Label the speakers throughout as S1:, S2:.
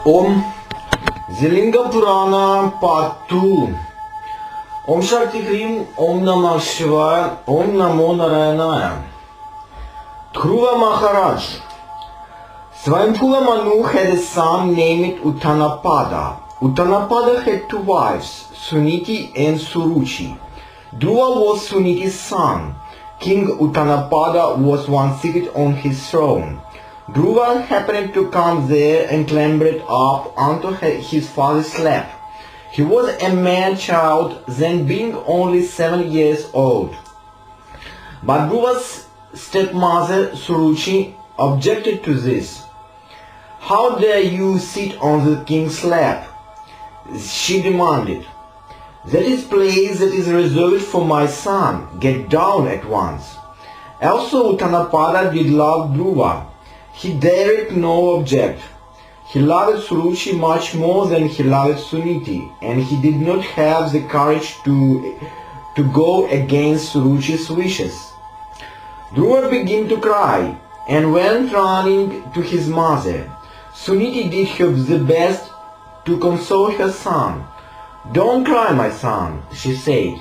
S1: Om Linga Purana Part 2. Om Shakti Krim, Om Namah Shivaya, Om Namo Narayanaya. Dhruva Maharaj. Swayambhuva Manu had a son named Uttanapada. Uttanapada had two wives, Suniti and Suruchi. Dhruva was Suniti's son. King Uttanapada was once seated on his throne. Dhruva happened to come there and clambered up onto his father's lap. He was a man-child, then being only 7 years old. But Dhruva's stepmother Suruchi objected to this. "How dare you sit on the king's lap?" she demanded. "That is place that is reserved for my son. Get down at once." Also Uttanapada did love Dhruva. He dared no object. He loved Suruchi much more than he loved Suniti, and he did not have the courage to go against Suruchi's wishes. Dhruva began to cry and went running to his mother. Suniti did her the best to console her son. "Don't cry, my son," she said.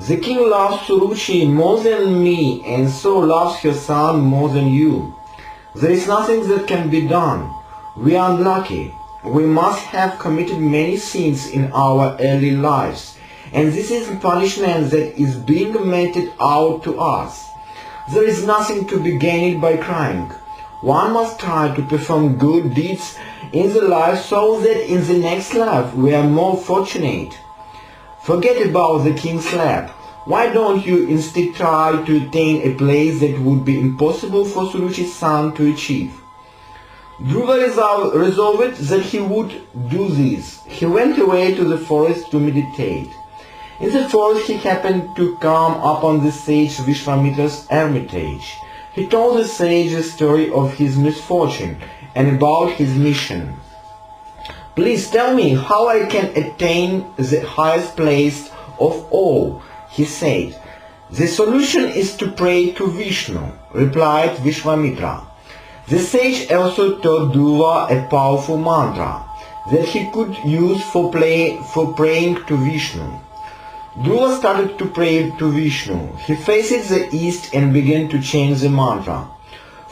S1: "The king loves Suruchi more than me, and so loves her son more than you. There is nothing that can be done. We are unlucky. We must have committed many sins in our early lives, and this is punishment that is being meted out to us. There is nothing to be gained by crying. One must try to perform good deeds in the life so that in the next life we are more fortunate. Forget about the king's lap. Why don't you instead try to attain a place that would be impossible for Suruchi's son to achieve?" Dhruva resolved that he would do this. He went away to the forest to meditate. In the forest he happened to come upon the sage Vishwamitra's hermitage. He told the sage the story of his misfortune and about his mission. "Please tell me how I can attain the highest place of all," he said. "The solution is to pray to Vishnu," replied Vishwamitra. The sage also taught Dhruva a powerful mantra that he could use for praying to Vishnu. Dhruva started to pray to Vishnu. He faced the east and began to chant the mantra.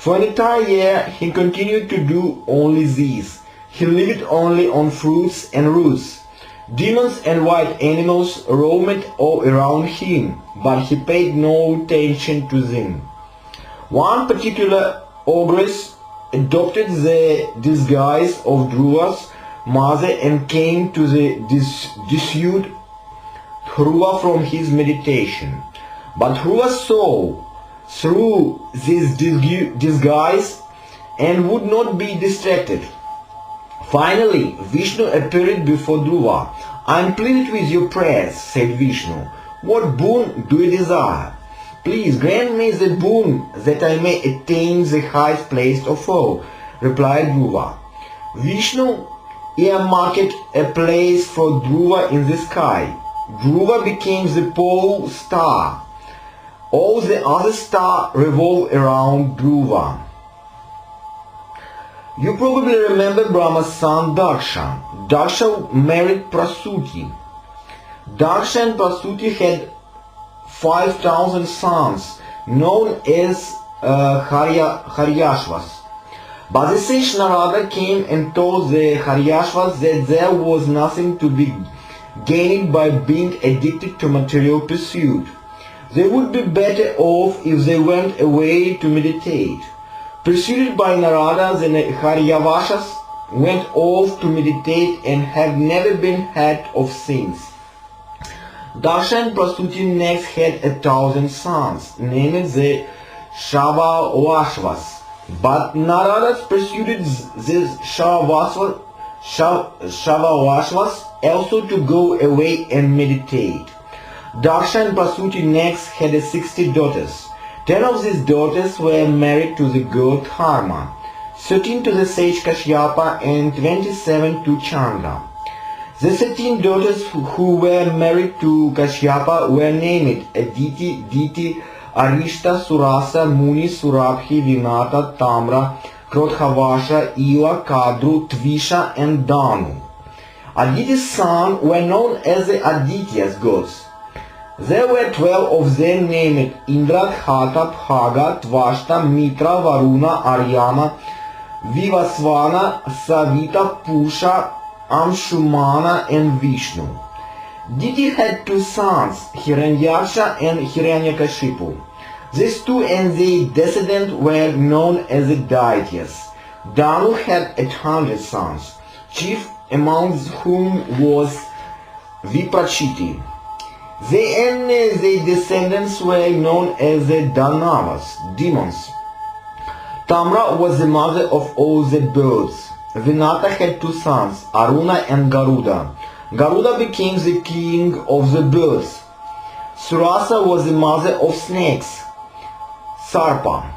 S1: For an entire year he continued to do only this. He lived only on fruits and roots. Demons and wild animals roamed all around him, but he paid no attention to them. One particular ogress adopted the disguise of Dhruva's mother and came to dissuade Dhruva from his meditation. But Dhruva saw through this disguise and would not be distracted. Finally, Vishnu appeared before Dhruva. "I am pleased with your prayers," said Vishnu. "What boon do you desire?" "Please grant me the boon that I may attain the highest place of all," replied Dhruva. Vishnu earmarked a place for Dhruva in the sky. Dhruva became the pole star. All the other stars revolved around Dhruva. You probably remember Brahma's son Daksha. Daksha married Prasuti. Daksha and Prasuti had 5,000 sons, known as Haryashvas. But the sage Narada came and told the Haryashvas that there was nothing to be gained by being addicted to material pursuit. They would be better off if they went away to meditate. Preceded by Narada, the Haryavashas went off to meditate and have never been heard of since. Daksha and Prasuti next had 1,000 sons, named the Shavavashvas. But Narada pursued these Shavavashvas also to go away and meditate. Daksha and Prasuti next had 60 daughters. 10 of these daughters were married to the god Dharma, 13 to the sage Kashyapa, and 27 to Chandra. The 13 daughters who were married to Kashyapa were named Aditi, Diti, Arishta, Surasa, Muni, Surabhi, Vinata, Tamra, Krodhavasha, Ila, Kadru, Tvisha and Danu. Aditi's sons were known as the Aditya's gods. There were 12 of them named Indra, Dhata, Bhaga, Tvashta, Mitra, Varuna, Aryana, Vivasvana, Savita, Pusha, Amshumana and Vishnu. Diti had two sons, Hiranyaksha and Hiranyakashipu. These two and their descendants were known as the deities. Danu had 800 sons, chief amongst whom was Viprachiti. They and their descendants were known as the Danavas, demons. Tamra was the mother of all the birds. Vinata had two sons, Aruna and Garuda. Garuda became the king of the birds. Surasa was the mother of snakes, Sarpa.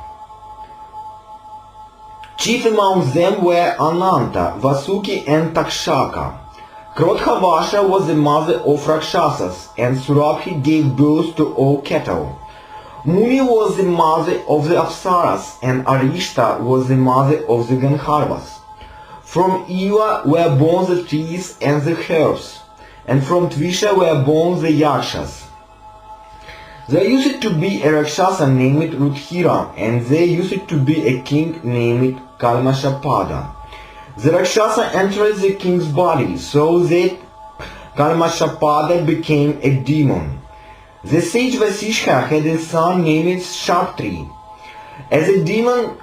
S1: Chief among them were Ananta, Vasuki and Takshaka. Krodhavasha was the mother of Rakshasas, and Surabhi gave birth to all cattle. Muni was the mother of the Apsaras, and Arishta was the mother of the Gandharvas. From Eva were born the trees and the herbs, and from Tvisha were born the Yakshas. There used to be a Rakshasa named Rudhira, and there used to be a king named Kalmashapada. The Rakshasa entered the king's body, so that Kalmashapada became a demon. The sage Vasishka had a son named Shakti. As a demon,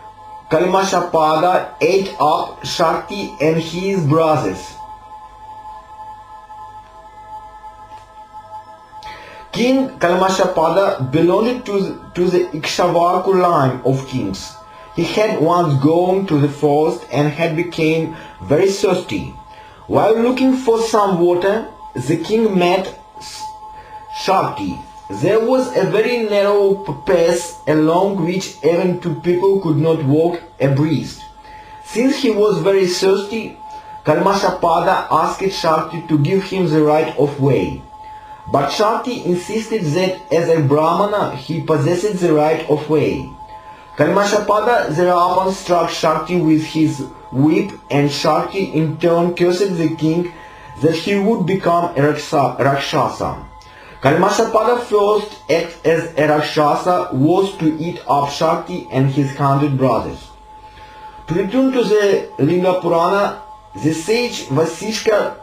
S1: Kalmashapada ate up Shakti and his brothers. King Kalmashapada belonged to the Ikshvaku line of kings. He had once gone to the forest and had become very thirsty. While looking for some water, the king met Shakti. There was a very narrow path along which even two people could not walk abreast. Since he was very thirsty, Kalmashapada asked Shakti to give him the right of way. But Shakti insisted that as a Brahmana he possessed the right of way. Kalmashapada thereupon struck Shakti with his whip, and Shakti in turn cursed the king that he would become a Rakshasa. Kalmashapada first act as a Rakshasa was to eat up Shakti and his 100 brothers. To return to the Linga Purana, the sage Vasishka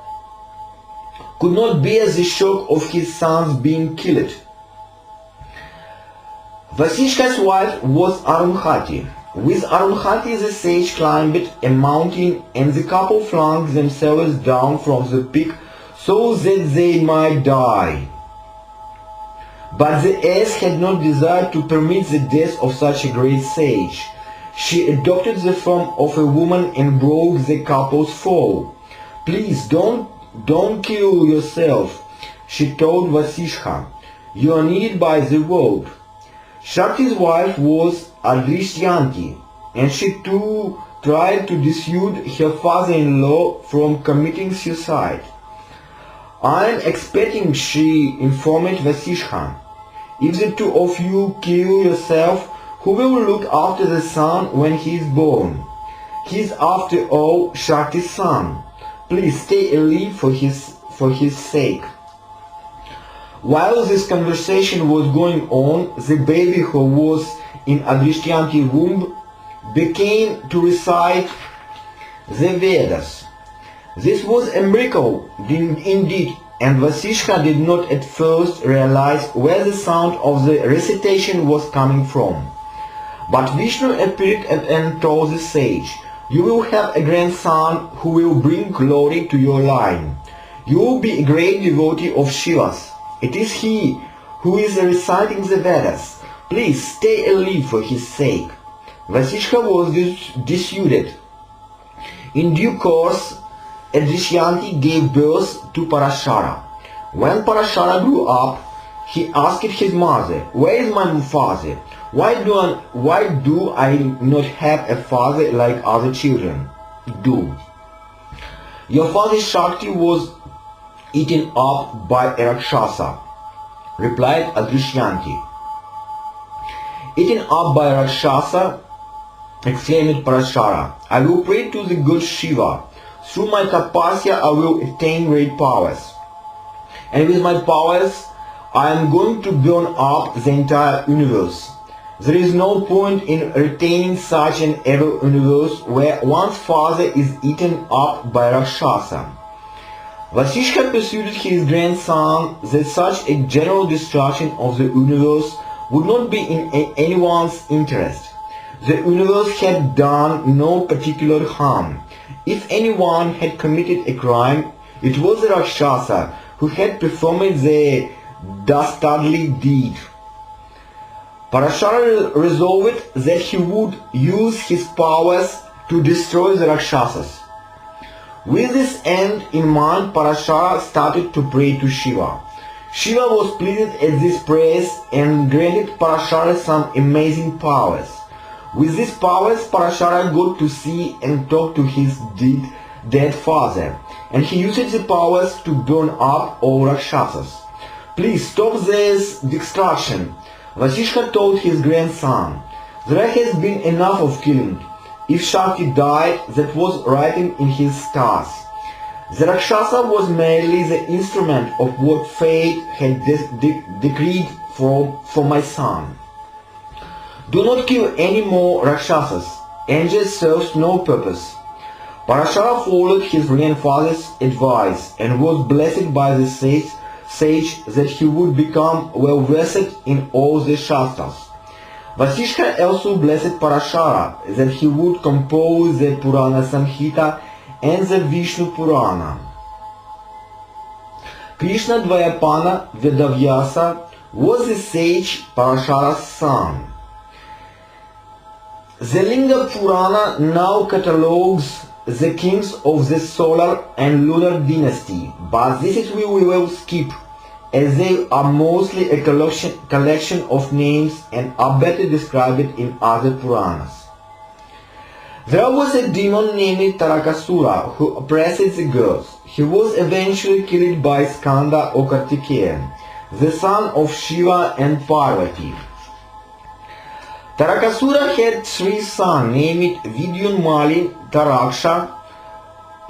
S1: could not bear the shock of his sons being killed. Vasishka's wife was Arunhati. With Arunhati the sage climbed a mountain, and the couple flung themselves down from the peak so that they might die. But the ass had not desired to permit the death of such a great sage. She adopted the form of a woman and broke the couple's fall. "Please don't kill yourself," she told Vasishka. "You are needed by the world." Shakti's wife was Adrishyanti, and she too tried to dissuade her father-in-law from committing suicide. "I am expecting," she informed Vasishka. "If the two of you kill yourself, who will look after the son when he is born? He is after all Shakti's son. Please stay alive for his sake." While this conversation was going on, the baby who was in Adrishyanti's womb began to recite the Vedas. This was a miracle indeed, and Vasishka did not at first realize where the sound of the recitation was coming from. But Vishnu appeared and told the sage, "You will have a grandson who will bring glory to your line. You will be a great devotee of Shiva's. It is he who is reciting the Vedas. Please stay alive for his sake." Vasishka was dissuaded. In due course, Adrishyanti gave birth to Parashara. When Parashara grew up, he asked his mother, "Where is my father? Why do I not have a father like other children do?" "Your father Shakti was eaten up by a Rakshasa," replied Adrishyanti. "Eaten up by a Rakshasa? exclaimed Parashara. I will pray to the god Shiva. Through my tapasya I will attain great powers. And with my powers I am going to burn up the entire universe. There is no point in retaining such an evil universe where one's father is eaten up by Rakshasa. Vasishka persuaded his grandson that such a general destruction of the universe would not be in anyone's interest. The universe had done no particular harm. If anyone had committed a crime, it was the Rakshasa who had performed the dastardly deed. Parashara resolved that he would use his powers to destroy the Rakshasas. With this end in mind, Parashara started to pray to Shiva. Shiva was pleased at this prayer and granted Parashara some amazing powers. With these powers, Parashara got to see and talk to his dead father, and he used the powers to burn up all Rakshasas. Please stop this destruction, Vasishka told his grandson. There has been enough of killing. If Shakti died, that was written in his stars. The Rakshasa was merely the instrument of what fate had decreed for my son. Do not kill any more Rakshasas. Anger serves no purpose. Parashara followed his grandfather's advice and was blessed by the sage that he would become well versed in all the Shastras. Vasishka also blessed Parashara that he would compose the Purana Samhita and the Vishnu Purana. Krishna Dvayapana Vedavyasa was the sage Parashara's son. The Linga Purana now catalogues the kings of the solar and lunar dynasty, but this we will skip, as they are mostly a collection of names and are better described in other Puranas. There was a demon named Tarakasura who oppressed the gods. He was eventually killed by Skanda or Kartikeya, the son of Shiva and Parvati. Tarakasura had three sons named Vidyunmali, Taraksha,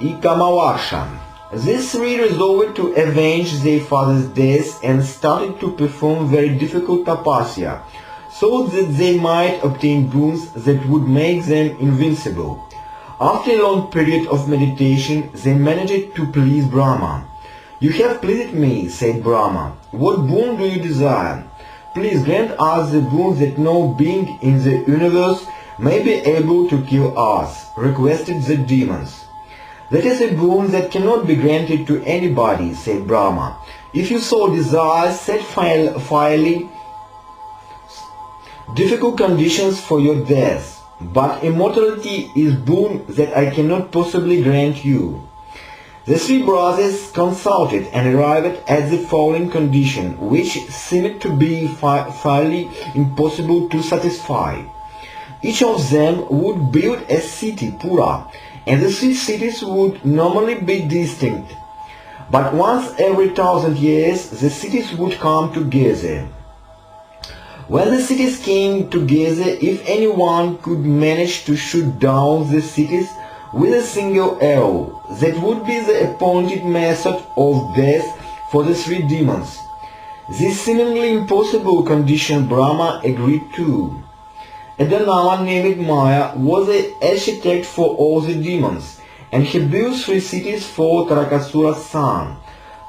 S1: and Kamavaksha. These three resolved to avenge their father's death and started to perform very difficult tapasya, so that they might obtain boons that would make them invincible. After a long period of meditation, they managed to please Brahma. You have pleased me, said Brahma. What boon do you desire? Please grant us the boon that no being in the universe may be able to kill us, requested the demons. That is a boon that cannot be granted to anybody, said Brahma. If you so desire, set fairly difficult conditions for your death, but immortality is boon that I cannot possibly grant you. The three brothers consulted and arrived at the following condition, which seemed to be fairly impossible to satisfy. Each of them would build a city, Pura, and the three cities would normally be distinct. But once every 1,000 years, the cities would come together. When the cities came together, if anyone could manage to shoot down the cities with a single arrow, that would be the appointed method of death for the three demons. This seemingly impossible condition Brahma agreed to. A Danava named Maya was the architect for all the demons, and he built three cities for Tarakasura's son.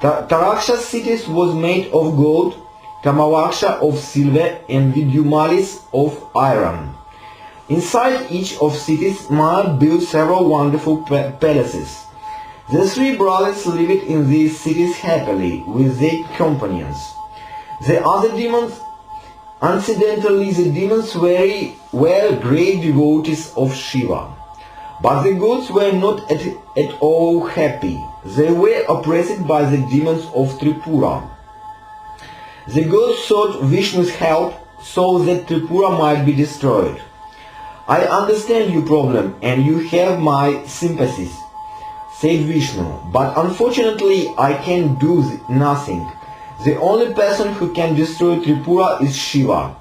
S1: Taraksha's cities was made of gold, Kamavaksha of silver, and Vidyumali's of iron. Inside each of cities, Maya built several wonderful palaces. The three brothers lived in these cities happily with their companions. The other demons, incidentally, the demons were great devotees of Shiva. But the gods were not at all happy. They were oppressed by the demons of Tripura. The gods sought Vishnu's help so that Tripura might be destroyed. I understand your problem and you have my sympathies, said Vishnu, but unfortunately I can do nothing. The only person who can destroy Tripura is Shiva.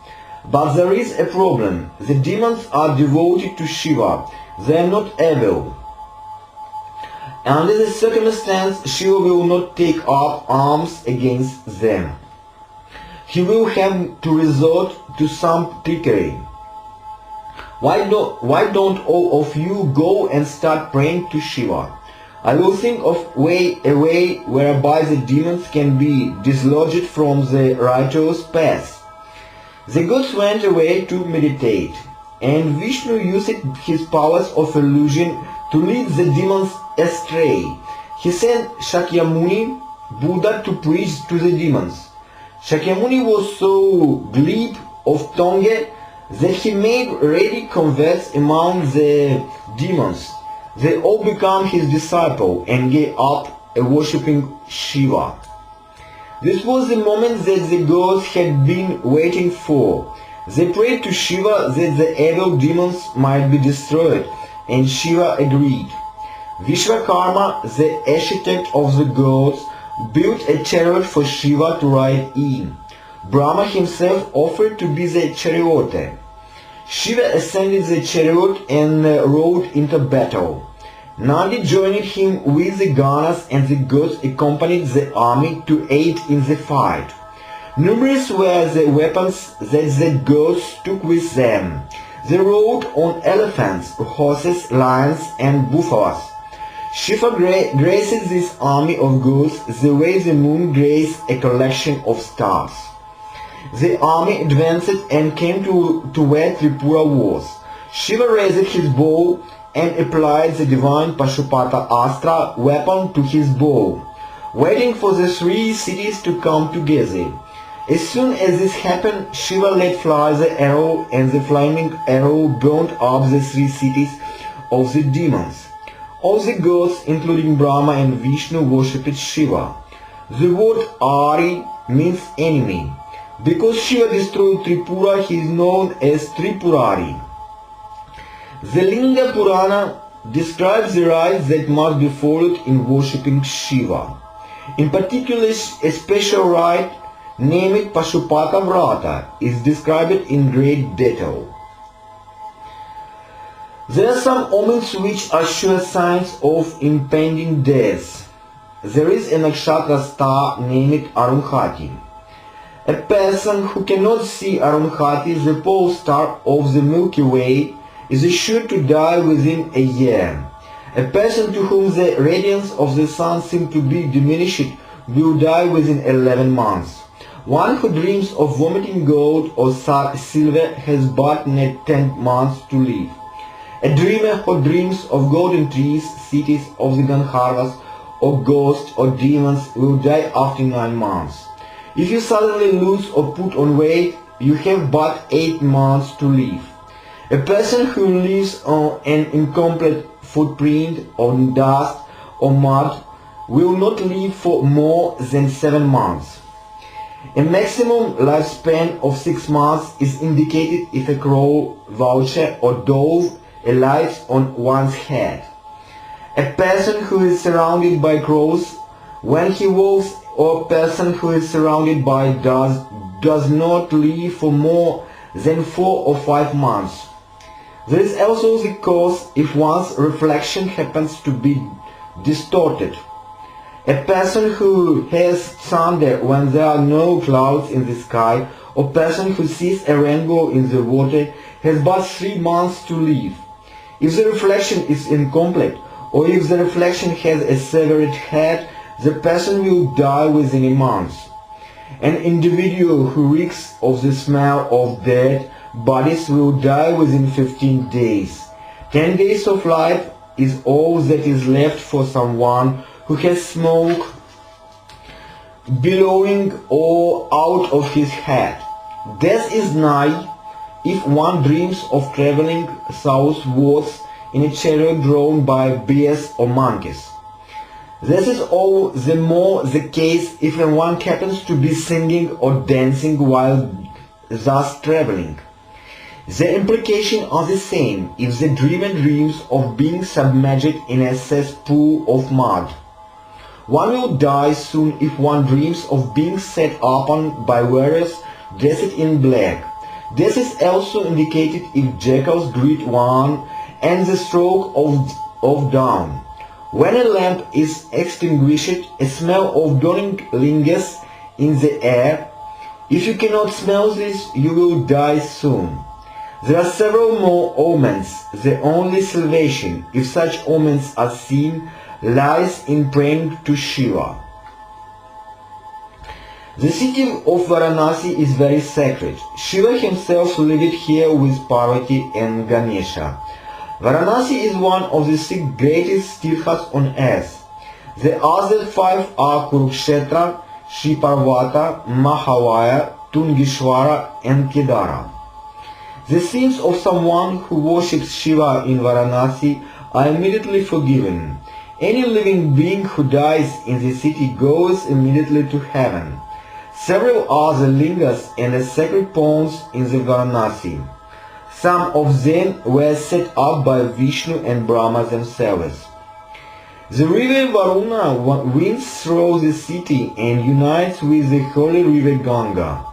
S1: But there is a problem. The demons are devoted to Shiva. They are not evil. Under the circumstance, Shiva will not take up arms against them. He will have to resort to some trickery. Why don't all of you go and start praying to Shiva? I will think of a way whereby the demons can be dislodged from the righteous path. The gods went away to meditate, and Vishnu used his powers of illusion to lead the demons astray. He sent Shakyamuni, Buddha, to preach to the demons. Shakyamuni was so glib of tongue that he made ready converts among the demons. They all became his disciple and gave up worshipping Shiva. This was the moment that the gods had been waiting for. They prayed to Shiva that the evil demons might be destroyed, and Shiva agreed. Vishwakarma, the architect of the gods, built a chariot for Shiva to ride in. Brahma himself offered to be the charioteer. Shiva ascended the chariot and rode into battle. Nandi joined him with the Ganas, and the gods accompanied the army to aid in the fight. Numerous were the weapons that the gods took with them. They rode on elephants, horses, lions, and buffaloes. Shiva graced this army of gods the way the moon graces a collection of stars. The army advanced and came to where Tripura was. Shiva raised his bow and applied the divine Pashupata Astra weapon to his bow, waiting for the three cities to come together. As soon as this happened, Shiva let fly the arrow, and the flaming arrow burned up the three cities of the demons. All the gods, including Brahma and Vishnu, worshipped Shiva. The word Ari means enemy. Because Shiva destroyed Tripura, he is known as Tripurari. The Linga Purana describes the rites that must be followed in worshipping Shiva. In particular, a special rite named Pashupata Vrata is described in great detail. There are some omens which are sure signs of impending death. There is a nakshatra star named Arunhati. A person who cannot see Arunhati, the pole star of the Milky Way, is sure to die within a year. A person to whom the radiance of the sun seems to be diminished will die within 11 months. One who dreams of vomiting gold or silver has but 10 months to live. A dreamer who dreams of golden trees, cities of the Gandharvas, or ghosts or demons will die after 9 months. If you suddenly lose or put on weight, you have but 8 months to live. A person who leaves on an incomplete footprint on dust or mud will not live for more than 7 months. A maximum lifespan of 6 months is indicated if a crow, vulture or dove alights on one's head. A person who is surrounded by crows when he walks, or a person who is surrounded by does not live for more than 4 or 5 months. There is also the cause if one's reflection happens to be distorted. A person who has thunder when there are no clouds in the sky, or person who sees a rainbow in the water, has but 3 months to live. If the reflection is incomplete, or if the reflection has a severed head, the person will die within a month. An individual who reeks of the smell of dead bodies will die within 15 days. 10 days of life is all that is left for someone who has smoke billowing or out of his head. Death is nigh if one dreams of traveling southwards in a chariot drawn by bears or monkeys. This is all the more the case if one happens to be singing or dancing while thus traveling. The implications are the same if the dreamer dreams of being submerged in a cesspool of mud. One will die soon if one dreams of being set upon by warriors dressed in black. This is also indicated if jackals greet one and the stroke of dawn. When a lamp is extinguished, a smell of burning lingers in the air. If you cannot smell this, you will die soon. There are several more omens. The only salvation, if such omens are seen, lies in praying to Shiva. The city of Varanasi is very sacred. Shiva himself lived here with Parvati and Ganesha. Varanasi is one of the 6 greatest tirthas on earth. The other 5 are Kurukshetra, Shri Parvata, Mahavaya, Tungishwara and Kedara. The sins of someone who worships Shiva in Varanasi are immediately forgiven. Any living being who dies in the city goes immediately to heaven. Several are the lingas and the sacred ponds in the Varanasi. Some of them were set up by Vishnu and Brahma themselves. The river Varuna winds through the city and unites with the holy river Ganga.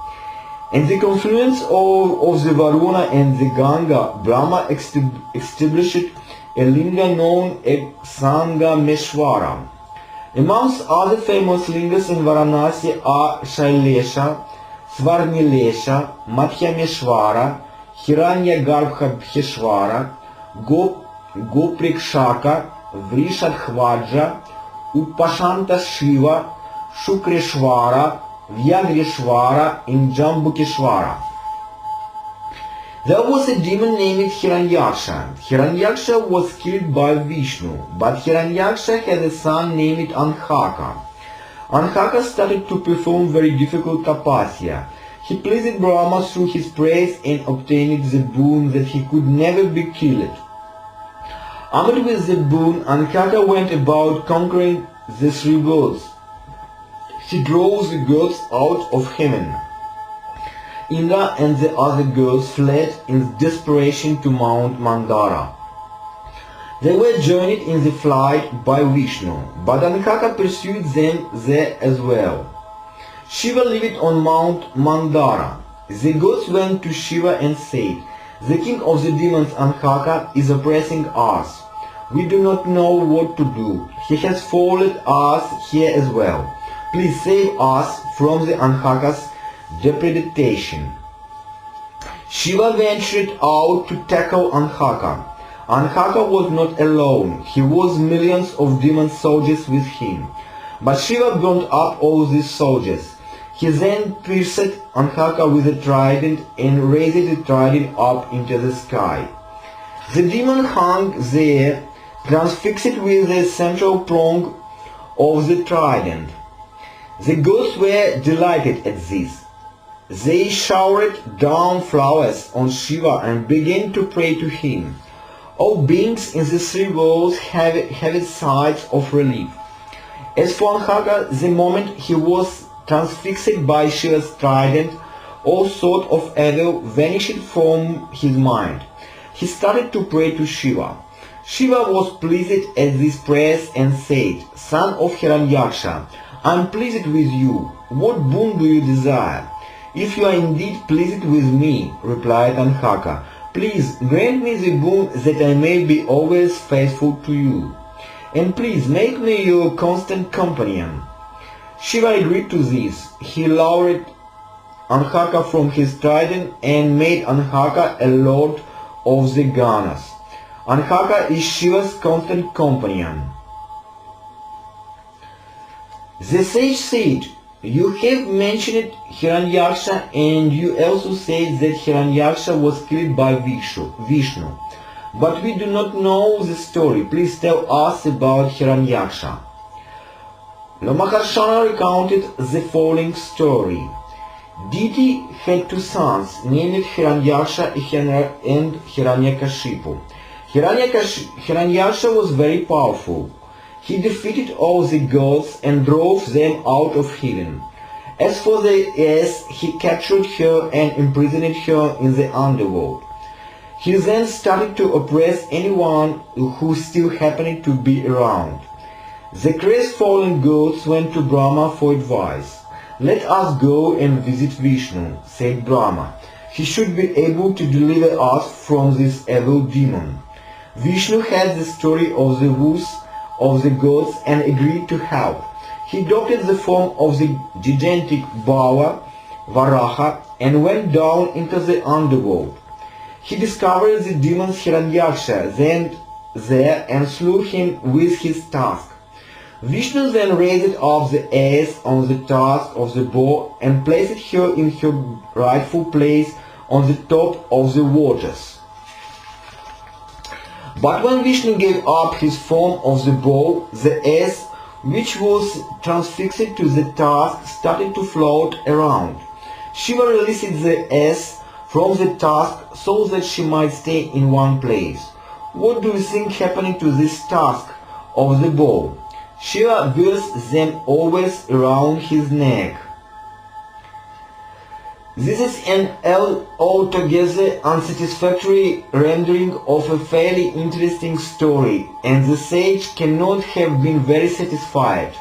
S1: And the confluence of the Varuna and the Ganga, Brahma established a linga known as Sangameshwara. Amongst other famous lingas in Varanasi are Shailesha, Svarnilesha, Madhyameshwara, Hiranyagarbheshwara, Goprikshaka, Vrishadhvaja, Upashanta Shiva, Shukreshwara, Vyagreshwara and Jambukeshwara. There was a demon named Hiranyaksha. Hiranyaksha was killed by Vishnu, but Hiranyaksha had a son named Anhaka. Anhaka started to perform very difficult tapasya. He pleased Brahma through his praise and obtained the boon that he could never be killed. Armed with the boon, Anhaka went about conquering the 3 gods. He drove the gods out of heaven. Indra and the other gods fled in desperation to Mount Mandara. They were joined in the flight by Vishnu, but Anhaka pursued them there as well. Shiva lived on Mount Mandara. The gods went to Shiva and said, "The king of the demons Anhaka is oppressing us. We do not know what to do. He has followed us here as well. Please save us from the Anhaka's depredation." Shiva ventured out to tackle Anhaka. Anhaka was not alone. He was millions of demon soldiers with him. But Shiva burned up all these soldiers. He then pierced Anhaka with a trident and raised the trident up into the sky. The demon hung there, transfixed with the central prong of the trident. The gods were delighted at this. They showered down flowers on Shiva and began to pray to him. All beings in the 3 worlds have sighs of relief. As for Anhaka, the moment he was transfixed by Shiva's trident, all thought of evil vanished from his mind. He started to pray to Shiva. Shiva was pleased at these prayers and said, "Son of Hiranyaksha, I am pleased with you. What boon do you desire?" "If you are indeed pleased with me," replied Anhaka, "please grant me the boon that I may be always faithful to you. And please make me your constant companion." Shiva agreed to this. He lowered Anhaka from his trident and made Anhaka a lord of the Ganas. Anhaka is Shiva's constant companion. The sage said, "You have mentioned Hiranyaksha and you also said that Hiranyaksha was killed by Vishnu. But we do not know the story. Please tell us about Hiranyaksha." Maharshana recounted the following story. Deity had 2 sons named Hiranyaksha and Hiranyakashipu. Hiranyaksha was very powerful. He defeated all the gods and drove them out of heaven. As for the earth, he captured her and imprisoned her in the underworld. He then started to oppress anyone who still happened to be around. The crestfallen gods went to Brahma for advice. "Let us go and visit Vishnu," said Brahma. he should be able to deliver us from this evil demon. Vishnu had the story of the woes of the gods and agreed to help. He adopted the form of the gigantic Bhava, Varaha, and went down into the underworld. He discovered the demon Hiranyaksha then there and slew him with his tusk. Vishnu then raised up the ass on the tusk of the bow and placed her in her rightful place on the top of the waters. But when Vishnu gave up his form of the bow, the ass, which was transfixed to the tusk, started to float around. Shiva released the ass from the tusk so that she might stay in one place. What do you think happening to this tusk of the bow? Shiva wears them always around his neck. This is an altogether unsatisfactory rendering of a fairly interesting story, and the sage cannot have been very satisfied.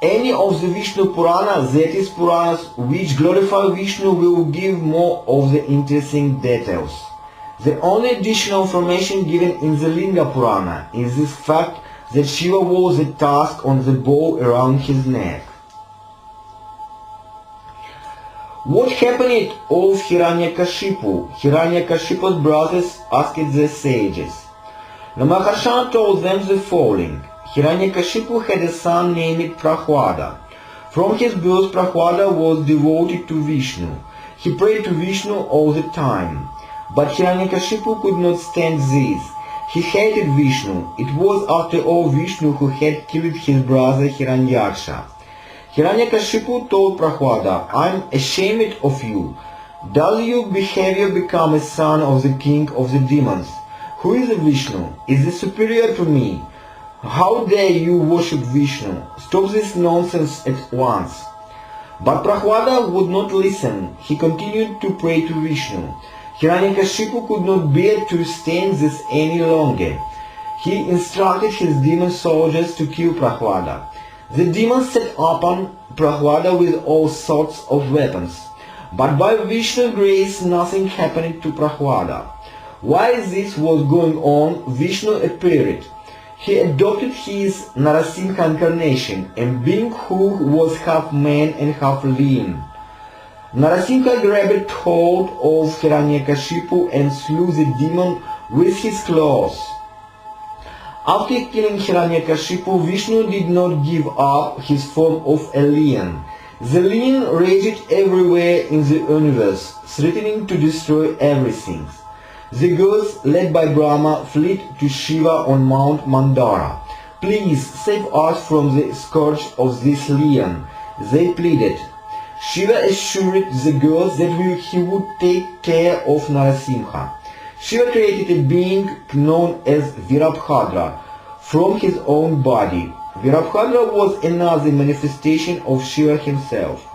S1: Any of the Vishnu Purana, that is Puranas, which glorify Vishnu, will give more of the interesting details. The only additional information given in the Linga Purana is this fact that Shiva wore the tusk on the bow around his neck. What happened of Hiranyakashipu? Hiranyakashipu's brothers asked the sages. The Maharshana told them the following. Hiranyakashipu had a son named Prahlada. From his birth, Prahlada was devoted to Vishnu. He prayed to Vishnu all the time. But Hiranyakashipu could not stand this. He hated Vishnu. It was after all Vishnu who had killed his brother Hiranyaksha. Hiranyakashipu told Prahlada, I am ashamed of you. Does your behavior become a son of the king of the demons? Who is Vishnu? Is he superior to me? How dare you worship Vishnu? Stop this nonsense at once. But Prahlada would not listen. He continued to pray to Vishnu. Hiranyakashipu could not bear to stand this any longer. He instructed his demon soldiers to kill Prahlada. The demons set upon Prahlada with all sorts of weapons. But by Vishnu's grace nothing happened to Prahlada. While this was going on, Vishnu appeared. He adopted his Narasimha incarnation, a being who was half man and half lion. Narasimha grabbed hold of Hiranyakashipu and slew the demon with his claws. After killing Hiranyakashipu, Vishnu did not give up his form of a lion. The lion raged everywhere in the universe, threatening to destroy everything. The gods, led by Brahma, fled to Shiva on Mount Mandara. Please save us from the scourge of this lion, they pleaded. Shiva assured the gods that he would take care of Narasimha. Shiva created a being known as Virabhadra from his own body. Virabhadra was another manifestation of Shiva himself.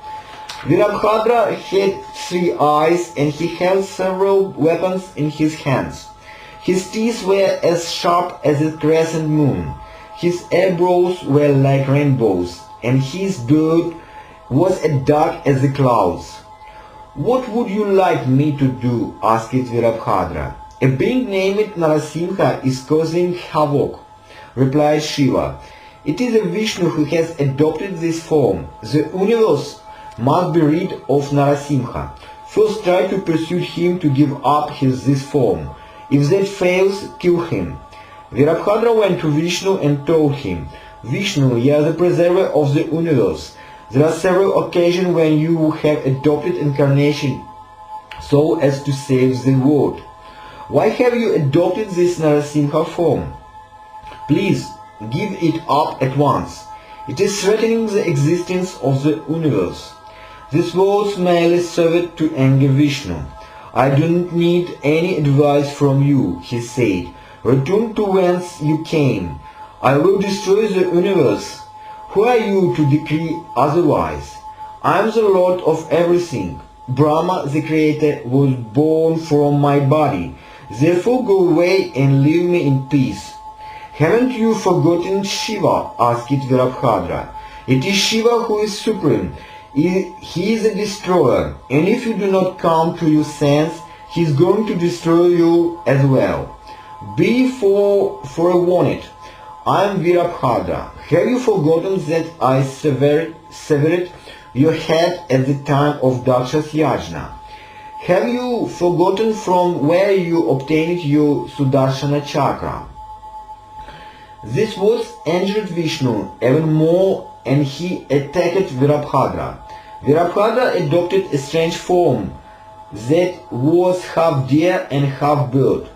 S1: Virabhadra had 3 eyes and he held several weapons in his hands. His teeth were as sharp as a crescent moon. His eyebrows were like rainbows, and his beard was as dark as the clouds. What would you like me to do? Asked Virabhadra. A being named Narasimha is causing havoc, replied Shiva. It is a Vishnu who has adopted this form. The universe must be rid of Narasimha. First try to persuade him to give up this form. If that fails, kill him. Virabhadra went to Vishnu and told him, Vishnu, you are the preserver of the universe. There are several occasions when you have adopted incarnation so as to save the world. Why have you adopted this Narasimha form? Please, give it up at once. It is threatening the existence of the universe. These words merely served to anger Vishnu. I do not need any advice from you, he said. Return to whence you came. I will destroy the universe. Who are you to decree otherwise? I am the Lord of everything. Brahma, the Creator, was born from my body. Therefore go away and leave me in peace. Haven't you forgotten Shiva? Asked Virabhadra. It is Shiva who is supreme. He is a destroyer, and if you do not come to your sense, he is going to destroy you as well. Be forewarned. I am Virabhadra. Have you forgotten that I severed your head at the time of Daksha's Yajna? Have you forgotten from where you obtained your Sudarshana chakra? This was angered Vishnu even more, and he attacked Virabhadra. Virabhadra adopted a strange form that was half deer and half bird.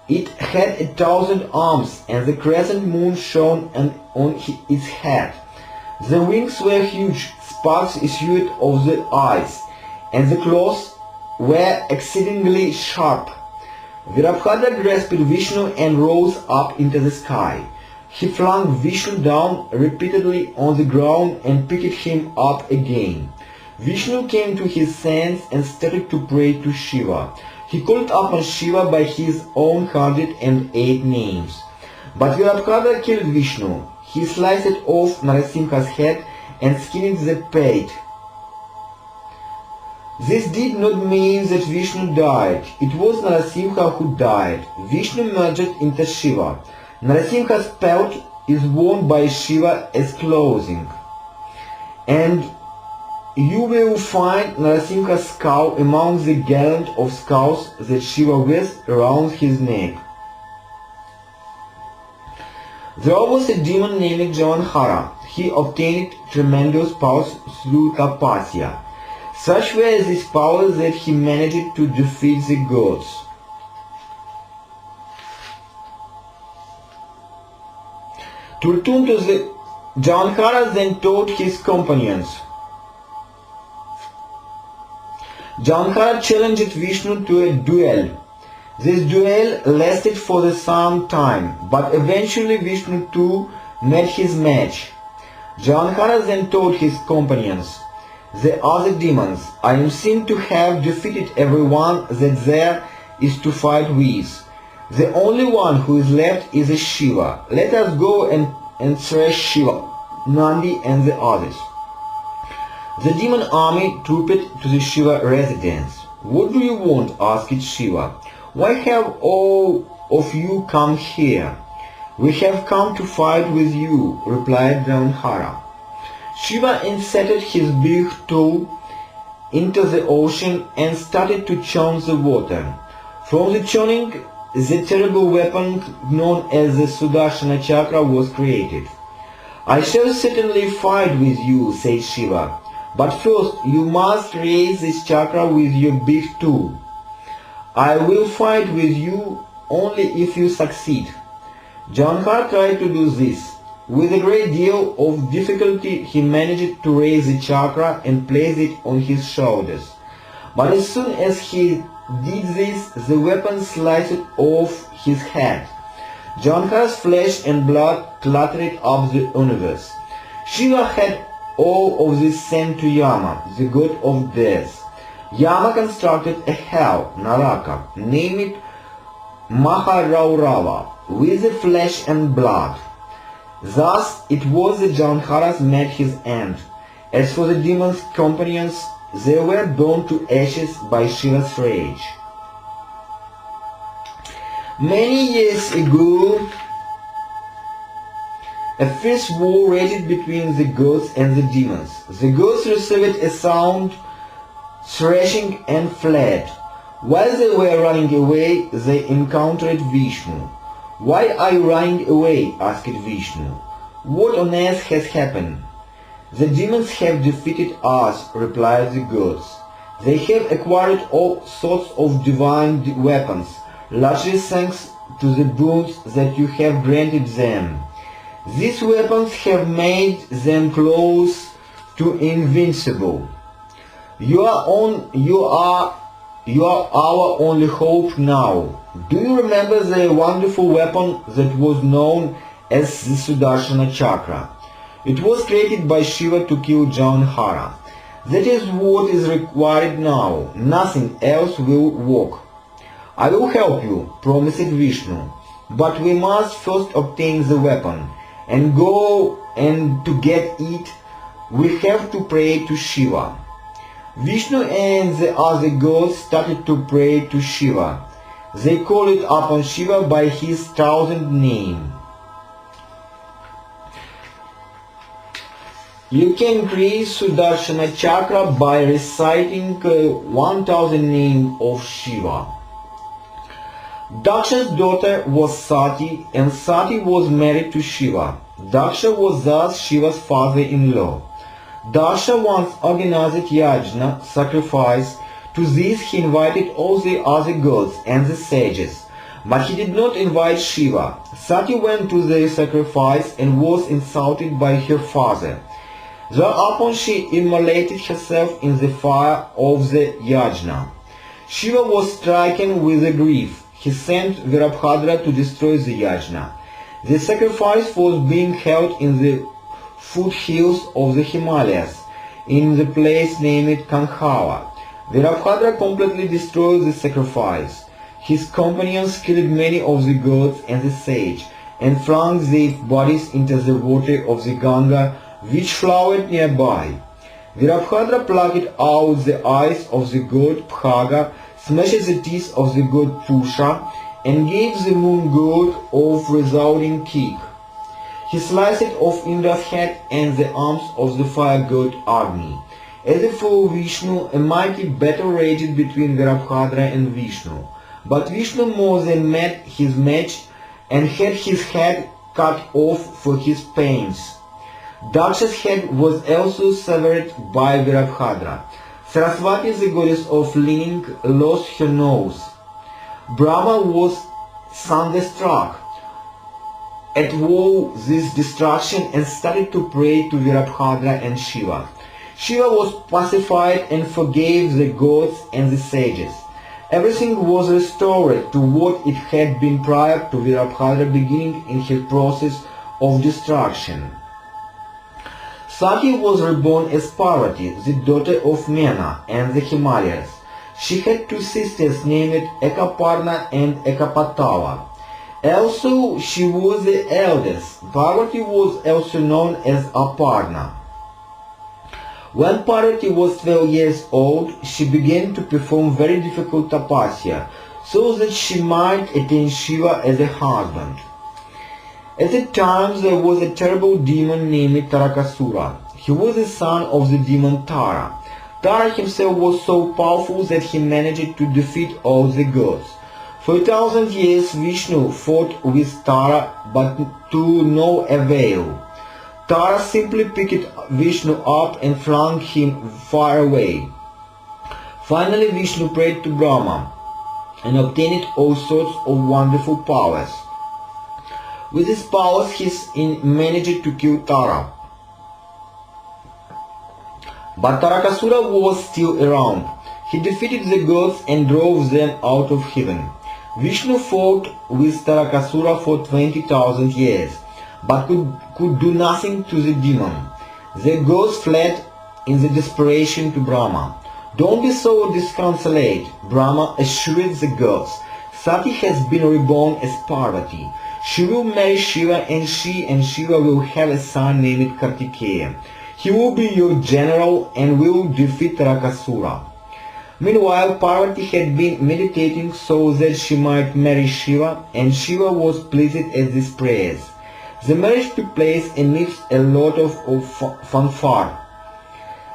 S1: It had 1,000 arms, and the crescent moon shone on its head. The wings were huge, sparks issued of the eyes, and the claws were exceedingly sharp. Virabhadra grasped Vishnu and rose up into the sky. He flung Vishnu down repeatedly on the ground and picked him up again. Vishnu came to his sense and started to pray to Shiva. He called upon Shiva by his own 108 names. But Virabhadra killed Vishnu. He sliced off Narasimha's head and skinned the pate. This did not mean that Vishnu died. It was Narasimha who died. Vishnu merged into Shiva. Narasimha's pelt is worn by Shiva as clothing. And you will find Narasimha's skull among the garland of skulls that Shiva wears around his neck. There was a demon named Javanhara. He obtained tremendous powers through tapasya. Such were these powers that he managed to defeat the gods. To return to the Javanhara then taught his companions. Javanhara challenged Vishnu to a duel. This duel lasted for some time, but eventually Vishnu too met his match. Javanhara then told his companions, the other demons, I am seen to have defeated everyone that there is to fight with. The only one who is left is a Shiva. Let us go and thrash Shiva, Nandi and the others. The demon army trooped to the Shiva residence. What do you want? Asked Shiva. Why have all of you come here? We have come to fight with you, replied Javanhara. Shiva inserted his big toe into the ocean and started to churn the water. From the churning, the terrible weapon known as the Sudarshana chakra was created. I shall certainly fight with you, said Shiva, but first you must raise this chakra with your big toe. I will fight with you only if you succeed. Javanhara tried to do this. With a great deal of difficulty he managed to raise the chakra and place it on his shoulders. But as soon as he did this, the weapon sliced off his head. Javanhara's flesh and blood cluttered up the universe. Shiva had all of this sent to Yama, the god of death. Yama constructed a hell, Naraka, named Maharaurava, with the flesh and blood. Thus it was that Javanhara met his end. As for the demon's companions, they were burned to ashes by Shiva's rage. Many years ago, a fierce war raged between the gods and the demons. The gods received a sound thrashing and fled. While they were running away, they encountered Vishnu. Why are you running away? Asked Vishnu. What on earth has happened? The demons have defeated us, replied the gods. They have acquired all sorts of divine weapons, largely thanks to the boons that you have granted them. These weapons have made them close to invincible. You are our only hope now. Do you remember the wonderful weapon that was known as the Sudarshana chakra? It was created by Shiva to kill Javanhara. That is what is required now. Nothing else will work. I will help you, promised Vishnu, but we must first obtain the weapon and go and to get it we have to pray to Shiva. Vishnu and the other gods started to pray to Shiva. They called it upon Shiva by his 1,000 name. You can increase Sudarshana chakra by reciting 1,000 name of Shiva. Daksha's daughter was Sati, and Sati was married to Shiva. Daksha was thus Shiva's father-in-law. Daksha once organized yajna, sacrifice. To this he invited all the other gods and the sages, but he did not invite Shiva. Sati went to the sacrifice and was insulted by her father. Thereupon she immolated herself in the fire of the yajna. Shiva was stricken with grief. He sent Virabhadra to destroy the yajna. The sacrifice was being held in the foothills of the Himalayas, in the place named Kaula. Virabhadra completely destroyed the sacrifice. His companions killed many of the gods and the sage, and flung their bodies into the water of the Ganga, which flowed nearby. Virabhadra plucked out the eyes of the god Bhaga, smashed the teeth of the god Pusha, and gave the moon god a resounding kick. He sliced off Indra's head and the arms of the fire god Agni. As for Vishnu, a mighty battle raged between Virabhadra and Vishnu. But Vishnu more than met his match and had his head cut off for his pains. Daksha's head was also severed by Virabhadra. Saraswati, the goddess of learning, lost her nose. Brahma was thunderstruck at this destruction and started to pray to Virabhadra and Shiva. Shiva was pacified and forgave the gods and the sages. Everything was restored to what it had been prior to Virabhadra beginning in his process of destruction. Sati was reborn as Parvati, the daughter of Mena and the Himalayas. She had two sisters named Ekaparna and Ekapatala. Also, she was the eldest. Parvati was also known as Aparna. When Parvati was 12 years old, she began to perform very difficult tapasya, so that she might attain Shiva as a husband. At the time there was a terrible demon named Tarakasura. He was the son of the demon Tara. Tara himself was so powerful that he managed to defeat all the gods. For 1,000 years Vishnu fought with Tara, but to no avail. Tara simply picked Vishnu up and flung him far away. Finally Vishnu prayed to Brahma and obtained all sorts of wonderful powers. With his powers he managed to kill Tara. But Tarakasura was still around. He defeated the gods and drove them out of heaven. Vishnu fought with Tarakasura for 20,000 years, but could do nothing to the demon. The gods fled in the desperation to Brahma. Don't be so disconsolate, Brahma assured the gods. Sati has been reborn as Parvati. She will marry Shiva, and she and Shiva will have a son named Kartikeya. He will be your general and will defeat Tarakasura. Meanwhile, Parvati had been meditating so that she might marry Shiva, and Shiva was pleased at these prayers. The marriage took place amidst a lot of fanfare.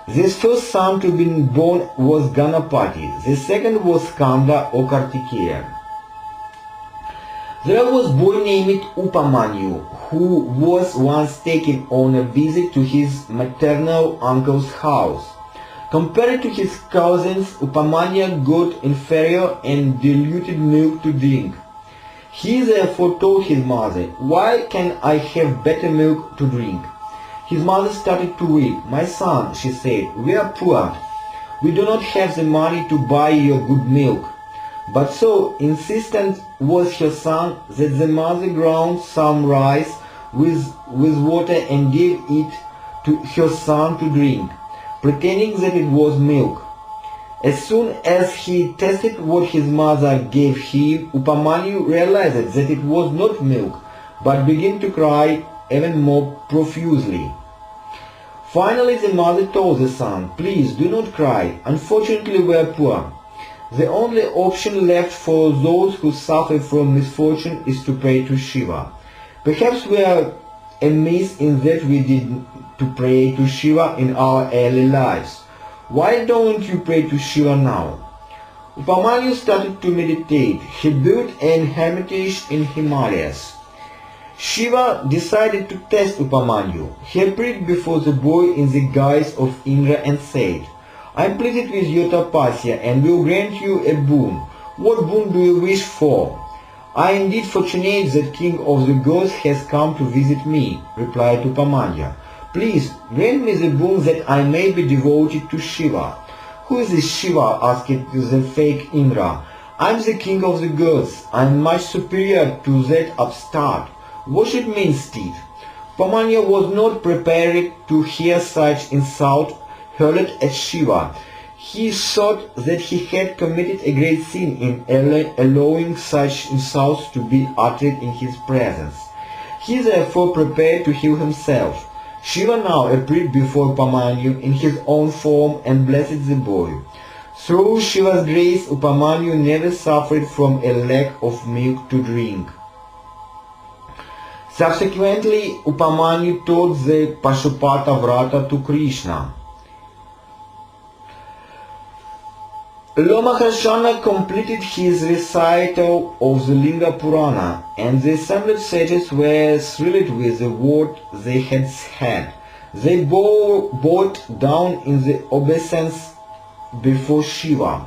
S1: This first son to be born was Ganapati, the second was Skanda or Kartikeya. There was a boy named Upamanyu, who was once taken on a visit to his maternal uncle's house. Compared to his cousins, Upamanyu got inferior and diluted milk to drink. He therefore told his mother, "Why can I have better milk to drink?" His mother started to weep. "My son," she said, "we are poor. We do not have the money to buy your good milk." But so insistent was her son that the mother ground some rice with water and gave it to her son to drink, pretending that it was milk. As soon as he tasted what his mother gave him, Upamanyu realized that it was not milk, but began to cry even more profusely. Finally the mother told the son, "Please do not cry. Unfortunately we are poor. The only option left for those who suffer from misfortune is to pray to Shiva. Perhaps we are amiss in that we did to pray to Shiva in our early lives. Why don't you pray to Shiva now?" Upamanyu started to meditate. He built an hermitage in Himalayas. Shiva decided to test Upamanyu. He appeared before the boy in the guise of Indra and said, "I am pleased with your tapasya and will grant you a boon. What boon do you wish for?" "I am indeed fortunate that King of the gods has come to visit me," replied Upamanyu. "Please grant me the boon that I may be devoted to Shiva." "Who is this Shiva?" asked the fake Indra. "I am the king of the gods. I am much superior to that upstart. Worship me instead." Upamanyu was not prepared to hear such insult hurled at Shiva. He thought that he had committed a great sin in allowing such insults to be uttered in his presence. He therefore prepared to heal himself. Shiva now appeared before Upamanyu in his own form and blessed the boy. Through Shiva's grace, Upamanyu never suffered from a lack of milk to drink. Subsequently, Upamanyu taught the Pashupata Vrata to Krishna. Lord Maharshana completed his recital of the Linga Purana, and the assembled sages were thrilled with the word they had had. They bowed down in the obeisance before Shiva.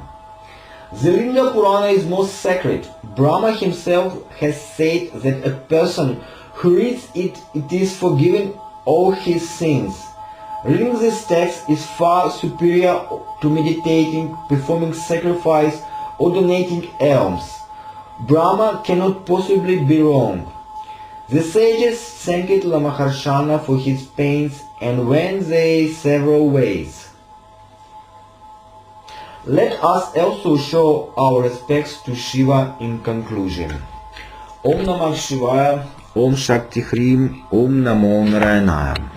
S1: The Linga Purana is most sacred. Brahma himself has said that a person who reads it is forgiven all his sins. Reading this text is far superior to meditating, performing sacrifice, or donating alms. Brahma cannot possibly be wrong. The sages thanked Lord Maharshana for his pains and went their several ways. Let us also show our respects to Shiva in conclusion. Om Namah Shivaya, Om Shakti Hrim, Om Namo Narayana.